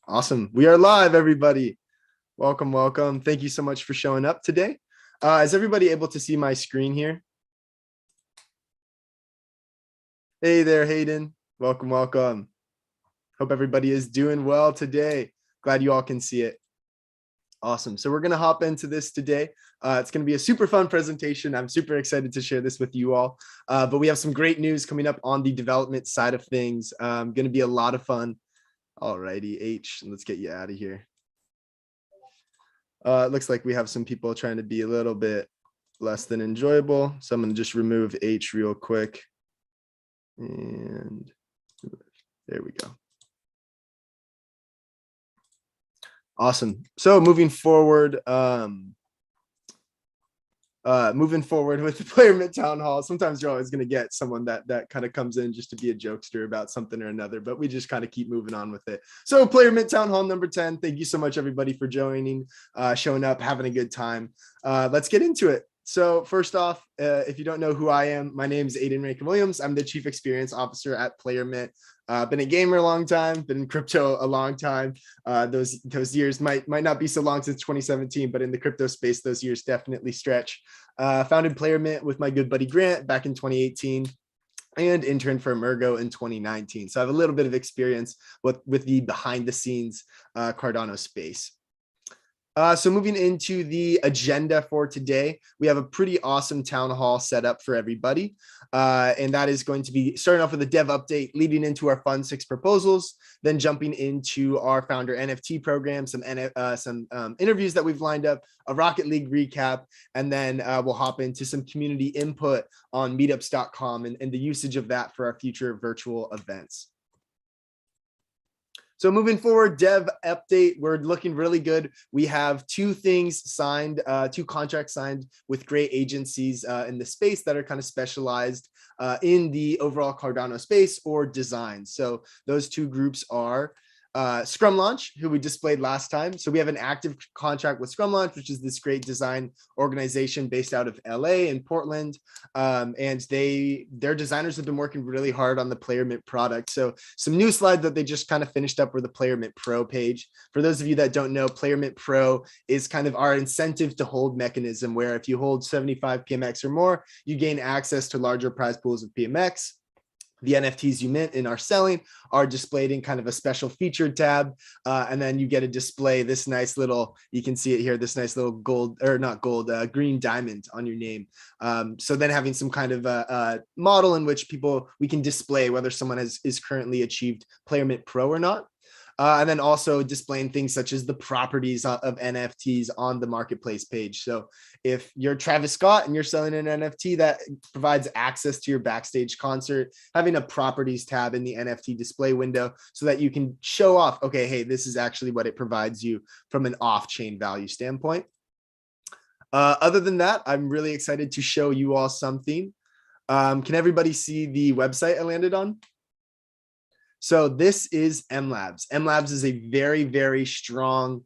Awesome. We are live, everybody. Welcome, welcome. Thank you so much for showing up today. Is everybody able to see my screen here? Hey there, Hayden. Welcome, welcome. Hope everybody is doing well today. Glad you all can see it. Awesome. So we're going to hop into this today. It's going to be a super fun presentation. I'm super excited to share this with you all. But we have some great news coming up on the development side of things. Going to be a lot of fun. Alrighty, H, let's get you out of here. It looks like we have some people trying to be a little bit less than enjoyable. So I'm going to just remove H real quick. And there we go. Awesome. So moving forward with the Player Mint Town Hall, sometimes you're always going to get someone that kind of comes in just to be a jokester about something or another, but we just kind of keep moving on with it. So Player Mint Town Hall number 10. Thank you so much, everybody, for joining, showing up, having a good time. Let's get into it. So first off, if you don't know who I am, my name is Aiden Rankin-Williams. I'm the Chief Experience Officer at Player Mint. Been a gamer a long time, been in crypto a long time. Those years might not be so long since 2017, but in the crypto space, those years definitely stretch. Founded Player Mint with my good buddy Grant back in 2018 and interned for Emergo in 2019. So I have a little bit of experience with the behind the scenes Cardano space. So moving into the agenda for today, we have a pretty awesome town hall set up for everybody. And that is going to be starting off with a dev update, leading into our Fund 6 proposals, then jumping into our founder NFT program, some interviews that we've lined up, a Rocket League recap, and then we'll hop into some community input on meetups.com and the usage of that for our future virtual events. So moving forward, dev update, we're looking really good. We have two contracts signed with great agencies in the space that are kind of specialized in the overall Cardano space or design. So those two groups are Scrum Launch, who we displayed last time. So we have an active contract with Scrum Launch, which is this great design organization based out of LA and Portland. And their designers have been working really hard on the Player Mint product. So some new slides that they just kind of finished up were the Player Mint Pro page. For those of you that don't know, Player Mint Pro is kind of our incentive to hold mechanism, where if you hold 75 PMX or more, you gain access to larger prize pools of PMX. The NFTs you mint and are selling are displayed in kind of a special featured tab. And then you get to display this nice little, you can see it here, this nice little green diamond on your name. So then having some kind of a model in which we can display whether someone is currently achieved Player Mint Pro or not. And then also displaying things such as the properties of NFTs on the marketplace page. So if you're Travis Scott and you're selling an NFT that provides access to your backstage concert, having a properties tab in the NFT display window so that you can show off, okay, hey, this is actually what it provides you from an off-chain value standpoint. Other than that, I'm really excited to show you all something. Can everybody see the website I landed on? So this is Mlabs. Mlabs is a very, very strong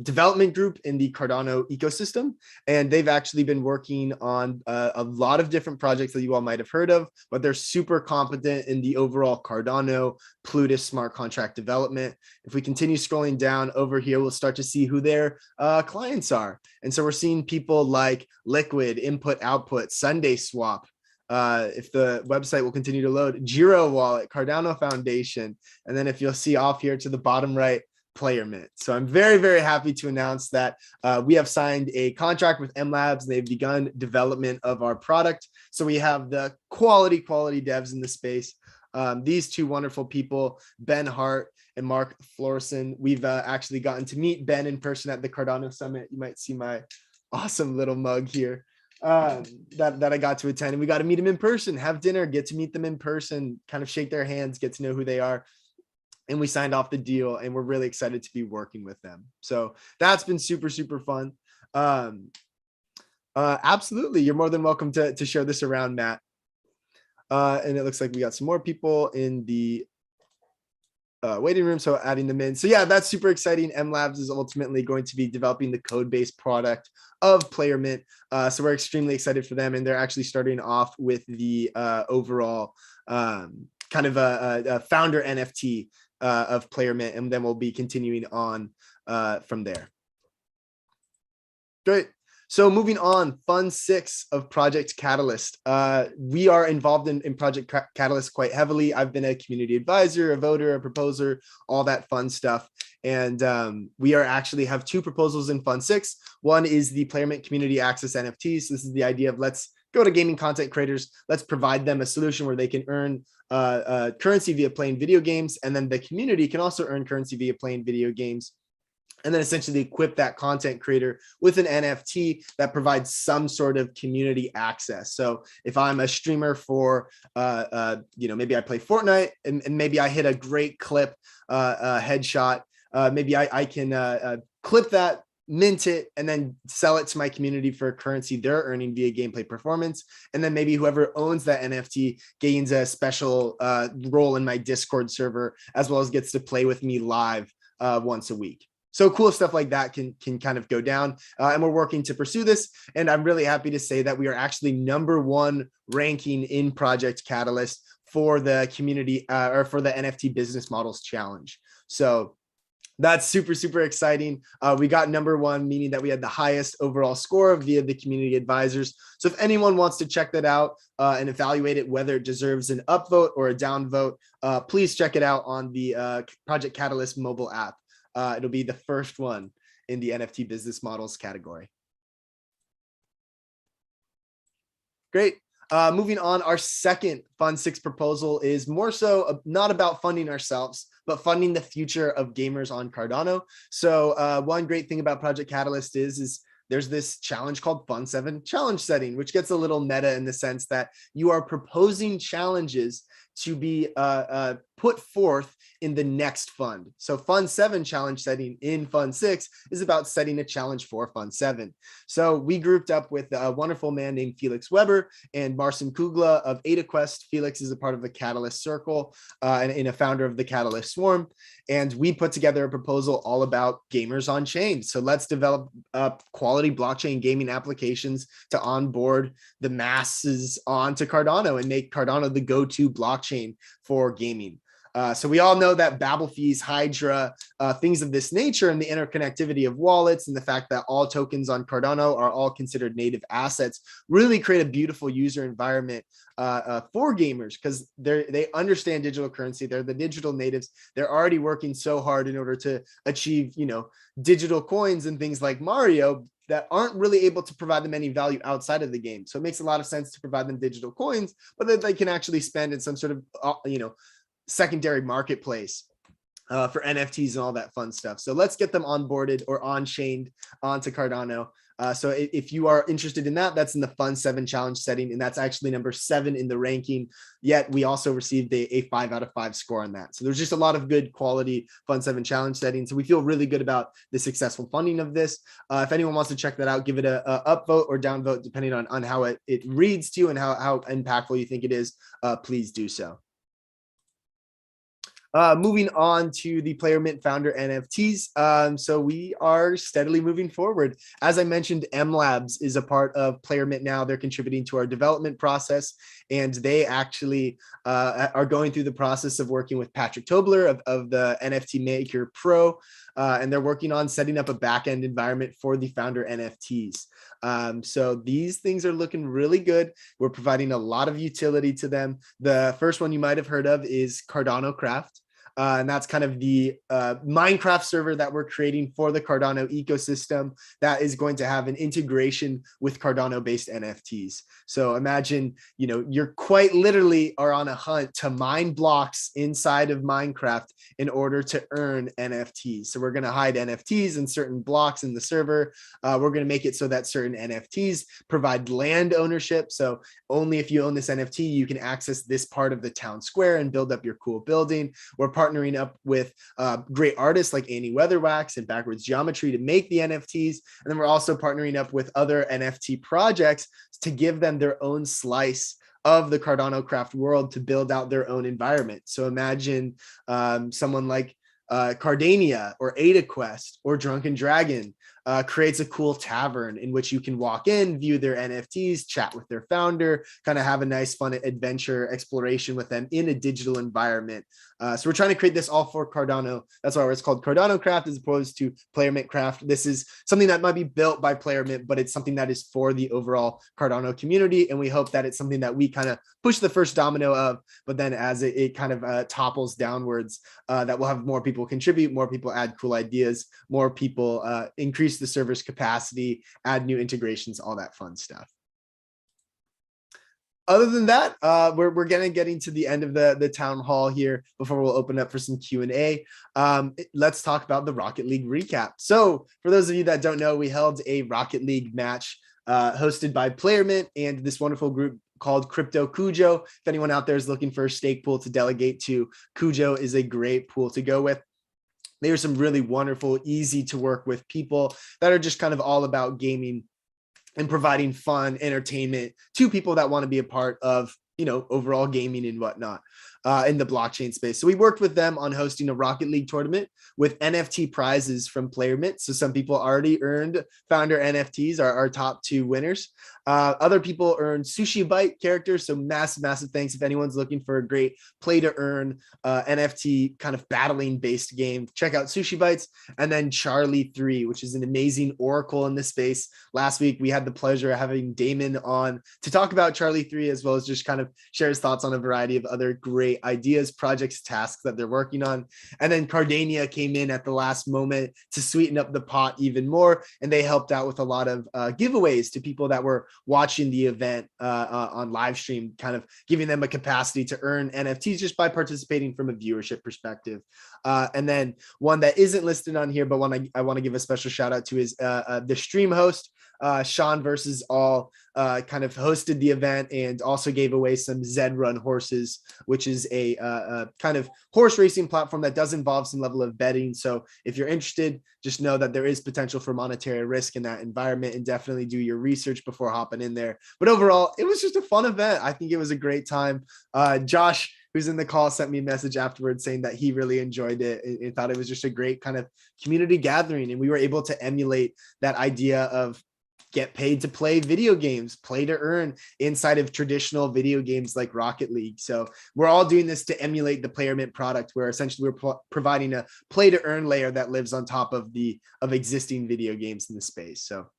development group in the Cardano ecosystem. And they've actually been working on a lot of different projects that you all might have heard of, but they're super competent in the overall Cardano Plutus smart contract development. If we continue scrolling down over here, we'll start to see who their clients are. And so we're seeing people like Liquid, Input Output, Sunday Swap, if the website will continue to load, Giro Wallet, Cardano Foundation, and then if you'll see off here to the bottom right, Player Mint. So I'm very, very happy to announce that we have signed a contract with Mlabs and they've begun development of our product. So we have the quality devs in the space. These two wonderful people, Ben Hart and Mark Florison. We've actually gotten to meet Ben in person at the Cardano Summit. You might see my awesome little mug here. That I got to attend, and we got to meet them in person, have dinner, get to meet them in person, kind of shake their hands, get to know who they are. And we signed off the deal and we're really excited to be working with them. So that's been super, super fun. Absolutely. You're more than welcome to share this around, Matt. And it looks like we got some more people in the waiting room, so adding them in. So yeah, that's super exciting. Mlabs is ultimately going to be developing the code-based product of Player Mint. So we're extremely excited for them, and they're actually starting off with the overall kind of a founder NFT of Player Mint, and then we'll be continuing on from there. Great. So moving on, Fund 6 of Project Catalyst. We are involved in Project Catalyst quite heavily. I've been a community advisor, a voter, a proposer, all that fun stuff. And we are actually have two proposals in Fund 6. One is the Player Mint Community Access NFTs. This is the idea of let's go to gaming content creators. Let's provide them a solution where they can earn currency via playing video games. And then the community can also earn currency via playing video games. And then essentially equip that content creator with an NFT that provides some sort of community access. So if I'm a streamer for, maybe I play Fortnite and maybe I hit a great clip, headshot, maybe I can clip that, mint it, and then sell it to my community for a currency they're earning via gameplay performance. And then maybe whoever owns that NFT gains a special role in my Discord server, as well as gets to play with me live once a week. So cool stuff like that can kind of go down, and we're working to pursue this. And I'm really happy to say that we are actually #1 ranking in Project Catalyst for the community or for the NFT Business Models Challenge. So that's super, super exciting. We got #1, meaning that we had the highest overall score via the community advisors. So if anyone wants to check that out and evaluate it, whether it deserves an upvote or a downvote, please check it out on the Project Catalyst mobile app. It'll be the first one in the NFT business models category. Great. Moving on, our second Fund 6 proposal is more so not about funding ourselves, but funding the future of gamers on Cardano. So one great thing about Project Catalyst is there's this challenge called Fund 7 challenge setting, which gets a little meta in the sense that you are proposing challenges to be put forth in the next fund. So Fund 7 challenge setting in Fund 6 is about setting a challenge for Fund 7. So we grouped up with a wonderful man named Felix Weber and Marcin Kugla of AdaQuest. Felix is a part of the Catalyst Circle and a founder of the Catalyst Swarm. And we put together a proposal all about gamers on chain. So let's develop quality blockchain gaming applications to onboard the masses onto Cardano and make Cardano the go-to blockchain for gaming. So we all know that Babel fees, Hydra, things of this nature, and the interconnectivity of wallets and the fact that all tokens on Cardano are all considered native assets really create a beautiful user environment for gamers, because they understand digital currency. They're the digital natives. They're already working so hard in order to achieve, digital coins and things like Mario that aren't really able to provide them any value outside of the game. So it makes a lot of sense to provide them digital coins, but that they can actually spend in some sort of, secondary marketplace for NFTs and all that fun stuff. So let's get them onboarded or on-chained onto Cardano. So if you are interested in that, that's in the Fund 7 challenge setting, and that's actually #7 in the ranking. Yet we also received a 5 out of 5 score on that. So there's just a lot of good quality Fund 7 challenge settings. So we feel really good about the successful funding of this. If anyone wants to check that out, give it a upvote or downvote, depending on how it reads to you and how impactful you think it is. Please do so. Moving on to the Player Mint founder NFTs. So we are steadily moving forward. As I mentioned, Mlabs is a part of Player Mint now. They're contributing to our development process, and they actually are going through the process of working with Patrick Tobler of the NFT Maker Pro, and they're working on setting up a backend environment for the founder NFTs. So these things are looking really good. We're providing a lot of utility to them. The first one you might have heard of is Cardano Craft. And that's kind of the Minecraft server that we're creating for the Cardano ecosystem that is going to have an integration with Cardano-based NFTs. So imagine, you're quite literally are on a hunt to mine blocks inside of Minecraft in order to earn NFTs. So we're going to hide NFTs in certain blocks in the server. We're going to make it so that certain NFTs provide land ownership. So only if you own this NFT, you can access this part of the town square and build up your cool building. We're partnering up with great artists like Annie Weatherwax and Backwards Geometry to make the NFTs. And then we're also partnering up with other NFT projects to give them their own slice of the Cardano Craft world to build out their own environment. So imagine someone like Cardania or AdaQuest or Drunken Dragon creates a cool tavern in which you can walk in, view their NFTs, chat with their founder, kind of have a nice, fun adventure exploration with them in a digital environment. So we're trying to create this all for Cardano. That's why it's called Cardano Craft as opposed to Player Mint Craft. This is something that might be built by Player Mint, but it's something that is for the overall Cardano community. And we hope that it's something that we kind of push the first domino of, but then as it kind of topples downwards, that we'll have more people contribute, more people add cool ideas, more people increase the server's capacity, add new integrations, all that fun stuff. Other than that, we're getting to the end of the town hall here before we'll open up for some Q&A. Let's talk about the Rocket League recap. So for those of you that don't know, we held a Rocket League match hosted by Player Mint and this wonderful group called Crypto Cujo. If anyone out there is looking for a stake pool to delegate to, Cujo is a great pool to go with. They are some really wonderful, easy to work with people that are just kind of all about gaming and providing fun entertainment to people that want to be a part of, you know, overall gaming and whatnot in the blockchain space. So we worked with them on hosting a Rocket League tournament with NFT prizes from Player Mint. So some people already earned founder NFTs, our top 2 winners. Other people earned Sushi Bite characters. So massive thanks if anyone's looking for a great play to earn NFT kind of battling based game. Check out Sushi Bites. And then Charlie 3, which is an amazing oracle in this space. Last week, we had the pleasure of having Damon on to talk about Charlie 3, as well as just kind of share his thoughts on a variety of other great ideas, projects, tasks that they're working on. And then Cardania came in at the last moment to sweeten up the pot even more. And they helped out with a lot of giveaways to people that were watching the event on live stream, kind of giving them a capacity to earn NFTs just by participating from a viewership perspective. And then one that isn't listed on here, but one I want to give a special shout out to is the stream host, Sean versus All, kind of hosted the event and also gave away some Zed Run horses, which is a kind of horse racing platform that does involve some level of betting. So if you're interested, just know that there is potential for monetary risk in that environment, and definitely do your research before hopping in there. But overall, it was just a fun event. I think it was a great time. Josh, who's in the call, sent me a message afterwards saying that he really enjoyed it and thought it was just a great kind of community gathering. And we were able to emulate that idea of get paid to play video games, play to earn inside of traditional video games like Rocket League. So we're all doing this to emulate the Player Mint product, where essentially we're providing a play to earn layer that lives on top of existing video games in the space. So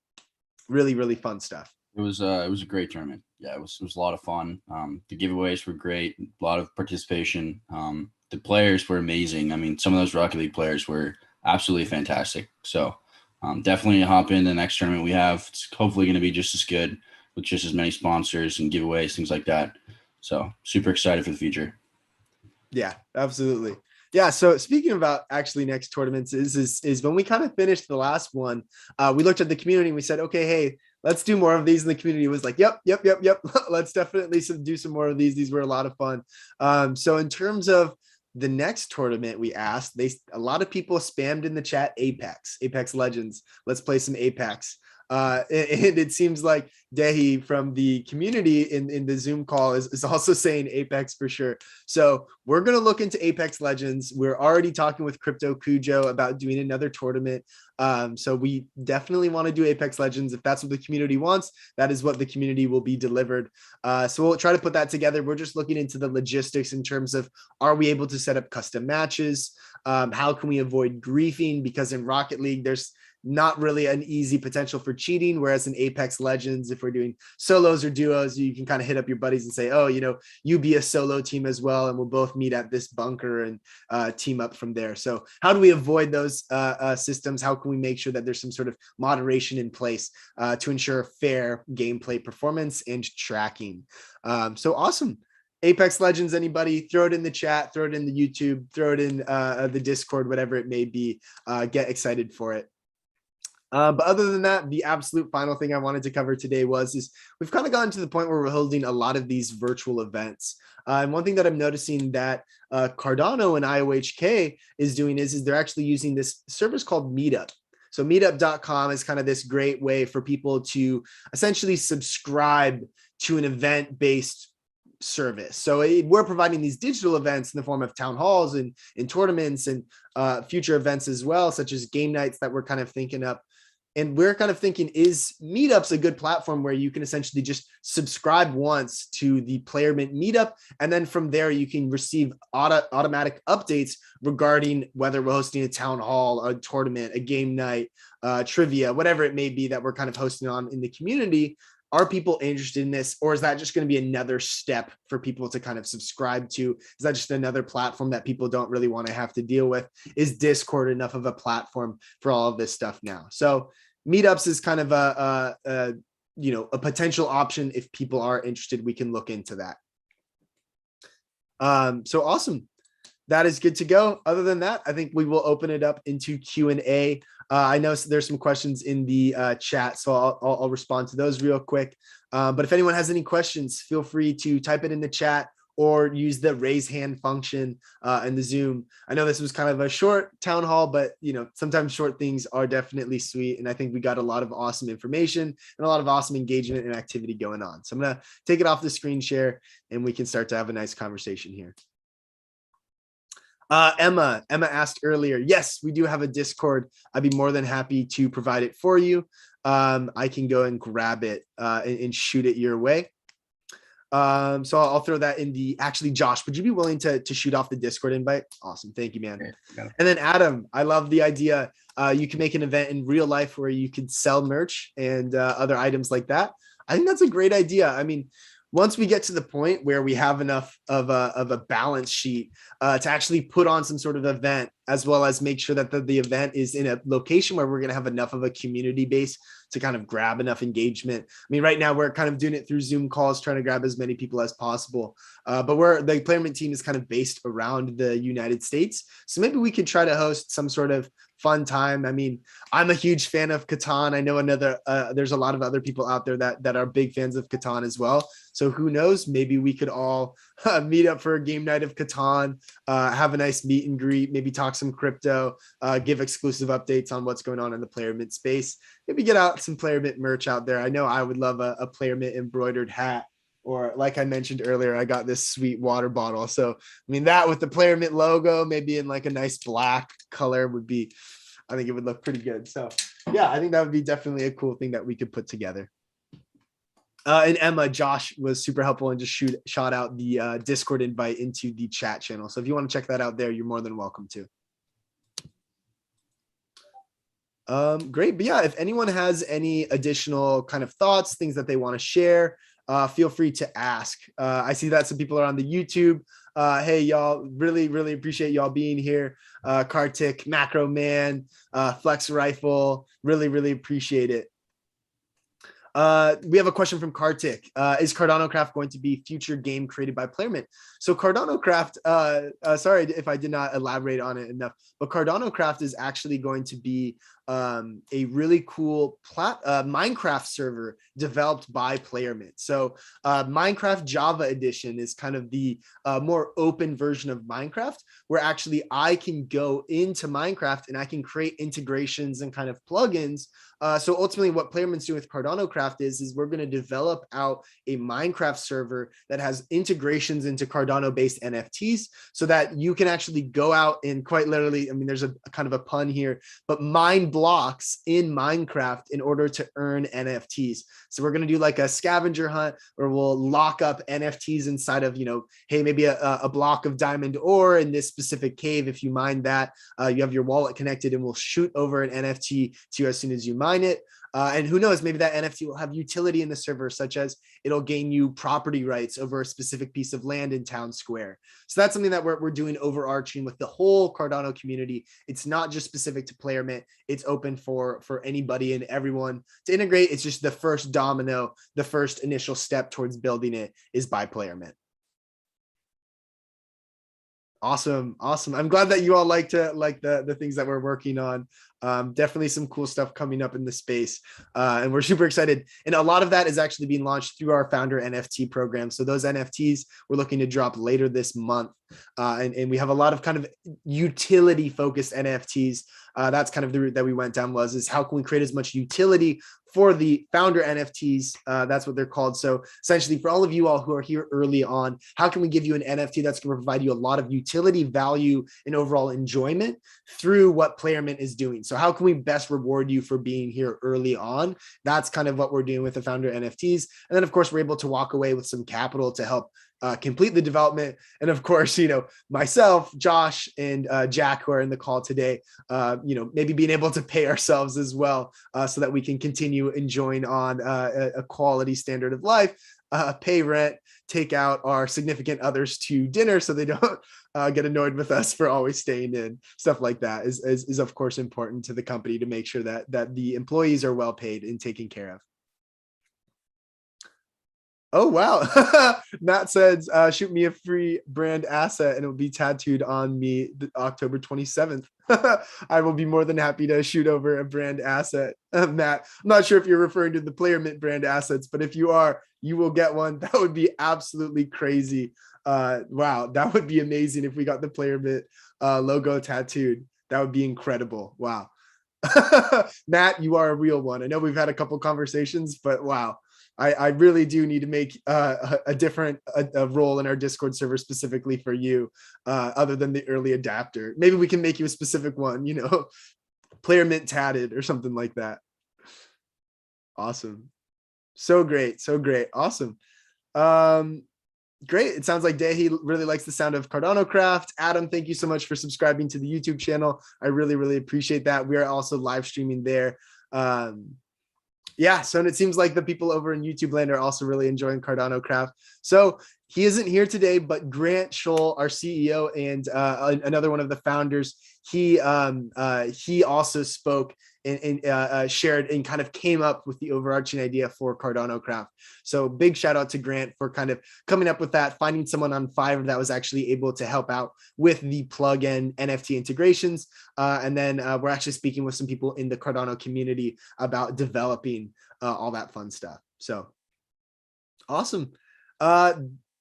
really fun stuff. It was a great tournament. Yeah, it was a lot of fun. The giveaways were great, a lot of participation. The players were amazing. I mean, some of those Rocket League players were absolutely fantastic. So definitely hop in the next tournament we have. It's hopefully going to be just as good with just as many sponsors and giveaways, things like that. So super excited for the future. Yeah, absolutely. Yeah. So speaking about actually next tournaments is when we kind of finished the last one, we looked at the community and we said, okay, hey, let's do more of these. And the community was like, yep. Let's definitely do some more of these. These were a lot of fun. So in terms of the next tournament, we asked, a lot of people spammed in the chat Apex Legends. Let's play some Apex. And it seems like Dehi from the community in the Zoom call is also saying Apex for sure. So we're going to look into Apex Legends. We're already talking with Crypto Cujo about doing another tournament. So we definitely want to do Apex Legends. If that's what the community wants, that is what the community will be delivered. So we'll try to put that together. We're just looking into the logistics in terms of, are we able to set up custom matches? How can we avoid griefing? Because in Rocket League, there's not really an easy potential for cheating. Whereas in Apex Legends, if we're doing solos or duos, you can kind of hit up your buddies and say, oh, you be a solo team as well, and we'll both meet at this bunker and team up from there. So how do we avoid those systems? How can we make sure that there's some sort of moderation in place to ensure fair gameplay performance and tracking? So awesome. Apex Legends, anybody, throw it in the chat, throw it in the YouTube, throw it in the Discord, whatever it may be. Get excited for it. But other than that, the absolute final thing I wanted to cover today is we've kind of gotten to the point where we're holding a lot of these virtual events. And one thing that I'm noticing that Cardano and IOHK is doing is they're actually using this service called Meetup. So meetup.com is kind of this great way for people to essentially subscribe to an event-based service. So we're providing these digital events in the form of town halls and tournaments and future events as well, such as game nights that we're kind of thinking up. And we're kind of thinking, is Meetups a good platform where you can essentially just subscribe once to the Player Mint Meetup, and then from there you can receive automatic updates regarding whether we're hosting a town hall, a tournament, a game night, trivia, whatever it may be that we're kind of hosting on in the community. Are people interested in this, or is that just going to be another step for people to kind of subscribe to? Is that just another platform that people don't really want to have to deal with? Is Discord enough of a platform for all of this stuff now? So Meetups is kind of a potential option. If people are interested, we can look into that. So awesome. That is good to go. Other than that, I think we will open it up into Q&A. I know there's some questions in the chat, so I'll respond to those real quick. But if anyone has any questions, feel free to type it in the chat or use the raise hand function in the Zoom. I know this was kind of a short town hall, but sometimes short things are definitely sweet. And I think we got a lot of awesome information and a lot of awesome engagement and activity going on. So I'm gonna take it off the screen share and we can start to have a nice conversation here. Emma asked earlier, yes, we do have a Discord. I'd be more than happy to provide it for you. I can go and grab it and shoot it your way. So I'll throw that in actually, Josh, would you be willing to shoot off the Discord invite? Awesome. Thank you, man. And then Adam, I love the idea. You can make an event in real life where you could sell merch and other items like that. I think that's a great idea. I mean, once we get to the point where we have enough of a balance sheet to actually put on some sort of event, as well as make sure that the event is in a location where we're going to have enough of a community base to kind of grab enough engagement. I mean, right now we're kind of doing it through Zoom calls, trying to grab as many people as possible. But the Player Mint team is kind of based around the United States. So maybe we could try to host some sort of fun time. I mean, I'm a huge fan of Catan. I know there's a lot of other people out there that are big fans of Catan as well. So who knows, maybe we could all meet up for a game night of Catan, have a nice meet and greet, maybe talk some crypto, give exclusive updates on what's going on in the Player Mint space. Maybe get out some Player Mint merch out there. I know I would love a Player Mint embroidered hat, or like I mentioned earlier, I got this sweet water bottle. So, I mean, that with the Player Mint logo, maybe in like a nice black color would be, I think it would look pretty good. So yeah, I think that would be definitely a cool thing that we could put together. And Emma, Josh was super helpful and just shot out the Discord invite into the chat channel. So if you want to check that out there, you're more than welcome to. Great. But yeah, if anyone has any additional kind of thoughts, things that they want to share, feel free to ask. I see that some people are on the YouTube. Hey, y'all, really appreciate y'all being here. Kartik, Macro Man, Flex Rifle, really appreciate it. We have a question from Kartik. Is Cardano Craft going to be future game created by Player Mint? So Cardano Craft, sorry if I did not elaborate on it enough, but Cardano Craft is actually going to be a really cool Minecraft server developed by Player Mint. So Minecraft Java Edition is kind of the more open version of Minecraft, where actually I can go into Minecraft and I can create integrations and kind of plugins. So ultimately what Player Mint's doing with Cardano Craft is we're going to develop out a Minecraft server that has integrations into Cardano based NFTs, so that you can actually go out and quite literally, I mean, there's a kind of a pun here, but mine blocks in Minecraft in order to earn NFTs. So we're going to do like a scavenger hunt where we'll lock up NFTs inside of, hey, maybe a block of diamond ore in this specific cave. If you mine that, you have your wallet connected and we'll shoot over an NFT to you as soon as you mine it. And who knows, maybe that NFT will have utility in the server, such as it'll gain you property rights over a specific piece of land in town square. So that's something that we're doing overarching with the whole Cardano community. It's not just specific to Player Mint. It's open for anybody and everyone to integrate. It's just the first domino, the first initial step towards building it is by Player Mint. Awesome. I'm glad that you all like the things that we're working on. Definitely some cool stuff coming up in the space, and we're super excited. And a lot of that is actually being launched through our founder NFT program. So those NFTs we're looking to drop later this month, and we have a lot of kind of utility focused NFTs. That's kind of the route that we went down, is how can we create as much utility for the founder NFTs. That's what they're called. So essentially, for all of you all who are here early on, how can we give you an NFT that's going to provide you a lot of utility, value, and overall enjoyment through what PlayerMint is doing? So how can we best reward you for being here early on? That's kind of what we're doing with the founder NFTs. And then, of course, we're able to walk away with some capital to help complete the development. And of course, myself, Josh, and Jack, who are in the call today, maybe being able to pay ourselves as well, so that we can continue enjoying on a quality standard of life, pay rent, take out our significant others to dinner so they don't get annoyed with us for always staying in. Stuff like that is of course important to the company to make sure that the employees are well paid and taken care of. Oh, wow. Matt says, shoot me a free brand asset and it will be tattooed on me October 27th. I will be more than happy to shoot over a brand asset. Matt, I'm not sure if you're referring to the PlayerMint brand assets, but if you are, you will get one. That would be absolutely crazy. Wow, that would be amazing if we got the PlayerMint logo tattooed. That would be incredible. Wow. Matt, you are a real one. I know we've had a couple conversations, but wow. I really do need to make a different role in our Discord server specifically for you, other than the early adapter. Maybe we can make you a specific one, PlayerMint tatted or something like that. Awesome. So great. So great. Awesome. Great. It sounds like Dehi really likes the sound of Cardano Craft. Adam, thank you so much for subscribing to the YouTube channel. I really, really appreciate that. We are also live streaming there. Yeah, so it seems like the people over in YouTube land are also really enjoying Cardano Craft. So he isn't here today, but Grant Scholl, our CEO and another one of the founders, he also spoke and shared and kind of came up with the overarching idea for Cardano Craft. So big shout out to Grant for kind of coming up with that, finding someone on Fiverr that was actually able to help out with the plugin NFT integrations. And then we're actually speaking with some people in the Cardano community about developing all that fun stuff. So awesome.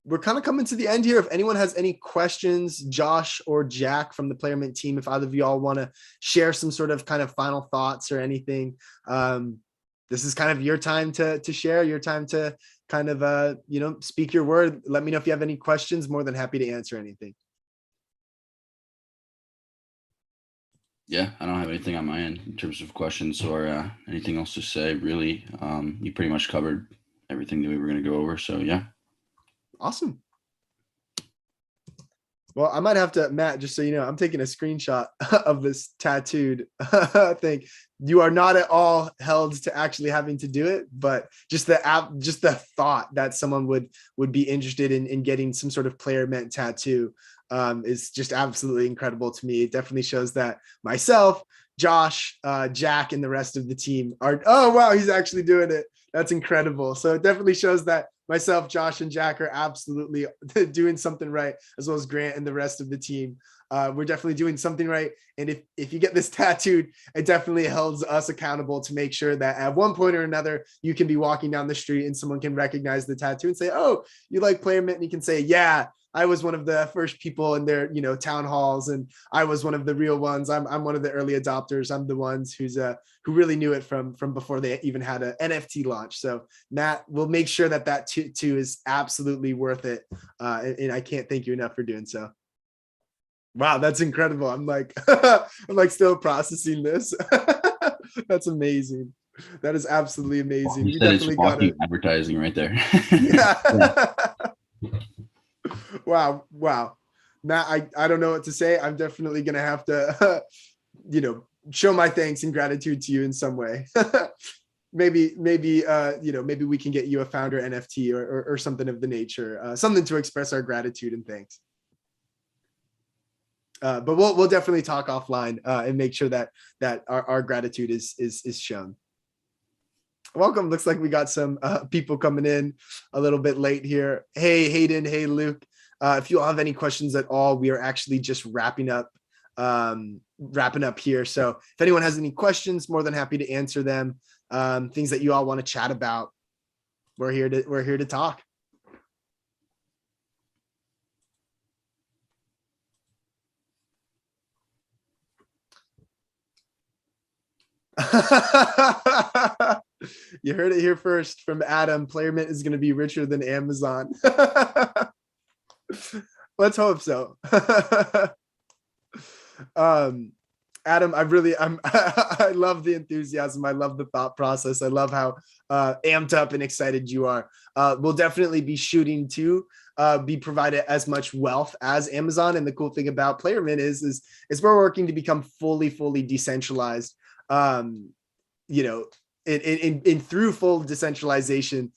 We're kind of coming to the end here. If anyone has any questions, Josh or Jack from the PlayerMint team, if either of you all want to share some sort of kind of final thoughts or anything, this is kind of your time to share, your time to kind of, speak your word. Let me know if you have any questions. More than happy to answer anything. Yeah, I don't have anything on my end in terms of questions or anything else to say, really. You pretty much covered everything that we were going to go over. So, yeah. Awesome. Well, I might have to, Matt, just so you know, I'm taking a screenshot of this tattooed thing. You are not at all held to actually having to do it, but just the thought that someone would be interested in getting some sort of PlayerMint tattoo is just absolutely incredible to me. It definitely shows that myself, Josh, Jack, and the rest of the team are, oh, wow, he's actually doing it. That's incredible. So it definitely shows that myself, Josh, and Jack are absolutely doing something right, as well as Grant and the rest of the team. We're definitely doing something right. And if you get this tattooed, it definitely holds us accountable to make sure that at one point or another, you can be walking down the street and someone can recognize the tattoo and say, oh, you like PlayerMint? And you can say, yeah, I was one of the first people in their, town halls, and I was one of the real ones. I'm one of the early adopters. I'm the ones who really knew it from before they even had an NFT launch. So Matt, we'll make sure that too is absolutely worth it. And I can't thank you enough for doing so. Wow, that's incredible. I'm like, still processing this. That's amazing. That is absolutely amazing. You said it's walking advertising right there. Yeah. Yeah. Wow. Matt, I don't know what to say. I'm definitely gonna have to show my thanks and gratitude to you in some way. maybe we can get you a founder NFT or something of the nature, something to express our gratitude and thanks. But we'll definitely talk offline and make sure that our gratitude is shown. Welcome. Looks like we got some people coming in a little bit late here. Hey, Hayden. Hey, Luke. If you all have any questions at all, we are actually just wrapping up here. So if anyone has any questions, more than happy to answer them. Things that you all want to chat about, we're here to talk. You heard it here first from Adam. PlayerMint is going to be richer than Amazon. Let's hope so. Adam, I love the enthusiasm. I love the thought process. I love how amped up and excited you are. We'll definitely be shooting to be provided as much wealth as Amazon. And the cool thing about PlayerMint is we're working to become fully decentralized. You know, in through full decentralization,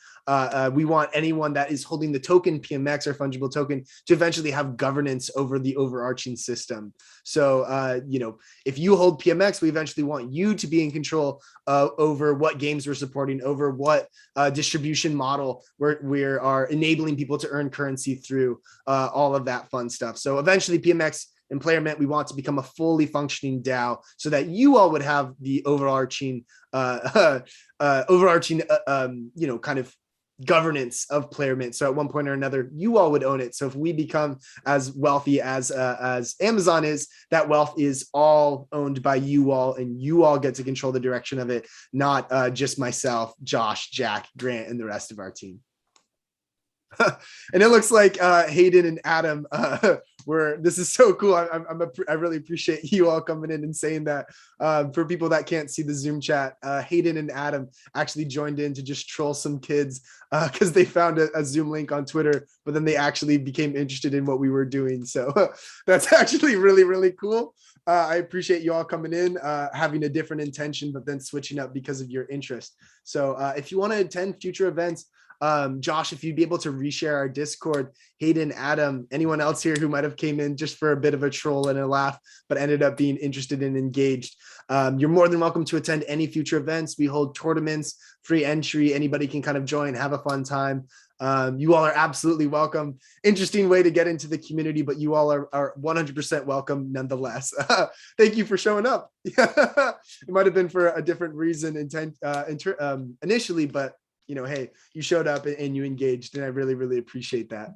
we want anyone that is holding the token PMX or fungible token to eventually have governance over the overarching system. So, you know, if you hold PMX, we eventually want you to be in control over what games we're supporting, over what distribution model we are enabling people to earn currency through, all of that fun stuff. So eventually PMX and PlayerMint, we want to become a fully functioning DAO so that you all would have the overarching, you know, kind of governance of PlayerMint. So at one point or another, you all would own it. So if we become as wealthy as Amazon is, that wealth is all owned by you all, and you all get to control the direction of it, not just myself, Josh, Jack, Grant, and the rest of our team. And it looks like Hayden and Adam this is so cool. I really appreciate you all coming in and saying that. For people that can't see the Zoom chat, Hayden and Adam actually joined in to just troll some kids because they found a Zoom link on Twitter, but then they actually became interested in what we were doing. So that's actually really cool. I appreciate you all coming in, having a different intention, but then switching up because of your interest. So if you want to attend future events, Josh, if you'd be able to reshare our Discord, Hayden, Adam, anyone else here who might have came in just for a bit of a troll and a laugh, but ended up being interested and engaged, you're more than welcome to attend any future events. We hold tournaments, free entry. Anybody can kind of join, have a fun time. You all are absolutely welcome. Interesting way to get into the community, but you all are 100% welcome nonetheless. Thank you for showing up. It might have been for a different reason initially, but you know, hey, you showed up and you engaged, and I really appreciate that.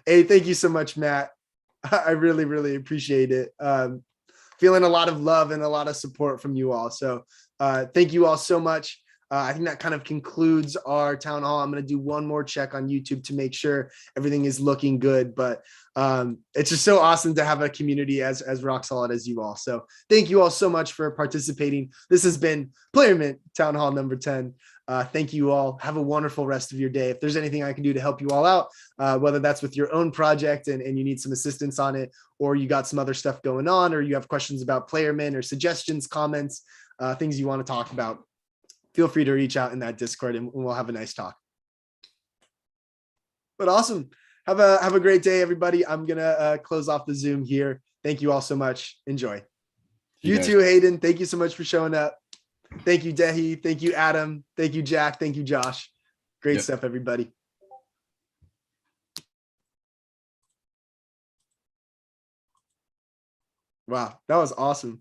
Hey, thank you so much, Matt. I really appreciate it. Feeling a lot of love and a lot of support from you all. So thank you all so much. I think that kind of concludes our town hall. I'm going to do one more check on YouTube to make sure everything is looking good. But it's just so awesome to have a community as rock solid as you all. So thank you all so much for participating. This has been PlayerMint Town Hall number 10. Thank you all. Have a wonderful rest of your day. If there's anything I can do to help you all out, whether that's with your own project and you need some assistance on it, or you got some other stuff going on, or you have questions about PlayerMint or suggestions, comments, things you want to talk about, feel free to reach out in that Discord and we'll have a nice talk. But awesome. Have a great day, everybody. I'm going to close off the Zoom here. Thank you all so much. Enjoy. You too, Hayden. Thank you so much for showing up. Thank you, Dehi. Thank you, Adam. Thank you, Jack. Thank you, Josh. Great stuff, everybody. Wow, that was awesome.